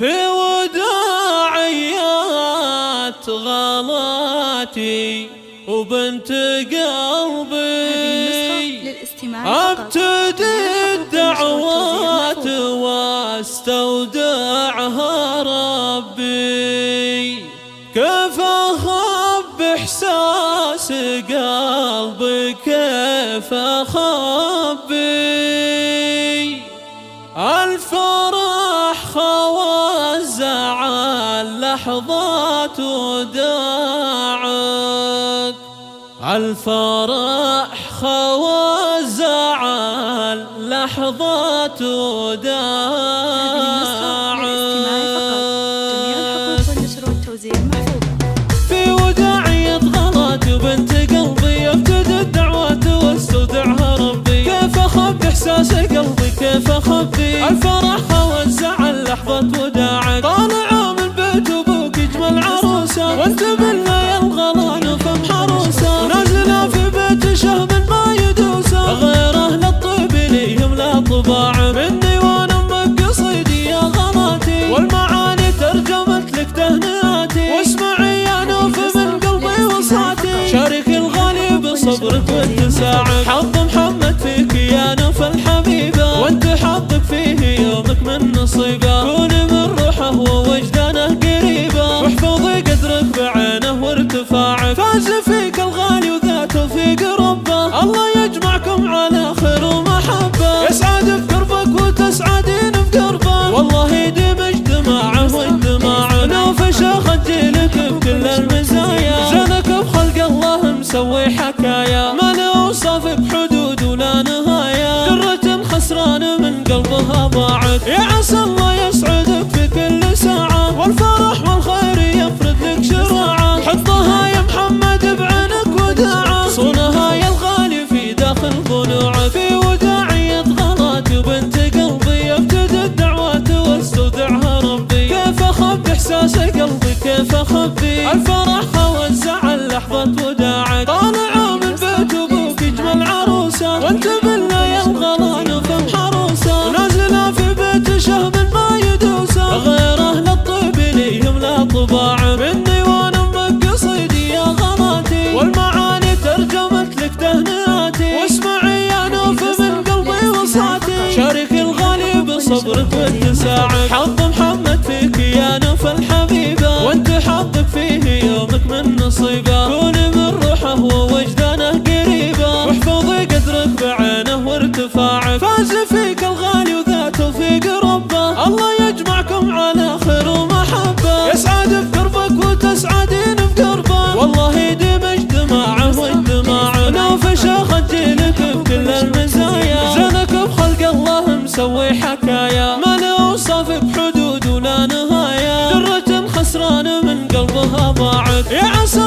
في وداعيات غلاتي وبنت قلبي ابتدي الدعوات واستودعها ربي. كيف اخب احساس قلبي كيف اخبي الفرح خوى الزعل لحظات وداعت الفرح خوى الزعل لحظات وداعت في وداعية غلات وبنت قلبي ابتدي الدعوات واستودعها ربي. كيف اخبي احساس قلبي كيف اخبي الفرح خوى الزعل لحظة وداعت. طالعة من بيت ابوك اجمل عروسة وانت بالله الغلان فم حروسة ونازلة في بيت شهم ما يدوسه غير اهل الطيب ليهم لا طباع مني وانا امك قصيدي يا غلاتي والمعاني ترجمت لك تهنئاتي. واسمعي يا نوف من قلبي وصاتي شارك الغالي بصبرك واتساعك. حظ محمد فيك يا نوف الحبيبة وانت حظك فيه يومك من نصيبه. كوني من روحه ووجدانه قريبه واحفظي قدرك بعينه وارتفاعك. فاز فيك الغالي وذا توفيق ربه الله يجمعكم على خير ومحبه. يسعد في قربك وتسعدين في قربه والله يديم اجتماعه واجتماعه. نوف شيخ جيلك بكل المزايا زينك بخلق الله مسوي حكايا ما له وصف بحدود ولا نهايه. درة خسرانه من قلبها ضاعت يا عسى الله يسعدك في كل ساعه والفرح والخير يفرد لك شراعه. حطها يا محمد بعينك وداعه صونها يا الغالي في داخل ضلوعه. في وداعية غلاتي وبنت قلبي ابتدي الدعوات واستودعها ربي. كيف اخبي احساس قلبي كيف اخبي الفرح خوى الزعل لحظة وداعك. طالعة من بيت ابوك اجمل عروسة وانت بالله يا الغلان فم حروسة ونازلة في بيت شهم ما يدوسه غير اهل الطيب ليهم لا طباع مني وانا امك قصيدي يا غلاتي والمعاني ترجمت لك تهنئاتي. واسمعي يا نوف من قلبي وصاتي شارك الغالي بصبرك واتساعك. حظ محمد فيك يا نوف الحبيبة وانت حظك فيه يومك من نصيبه. كوني من روحه ووجدانه قريبه واحفظي قدرك بعينه وارتفاعك. فاز فيك الغالي وذا توفيق ربه الله يجمعكم على خير ومحبه. يسعد في قربك وتسعدين في قربه والله يديم اجتماعه واجتماعه. نوف شيخ جيلك بكل المزايا زينك بخلق الله مسوي حكايا ما له وصف بحدود ولا نهايه. درة خسرانه من قلبها ضاعت يا عسى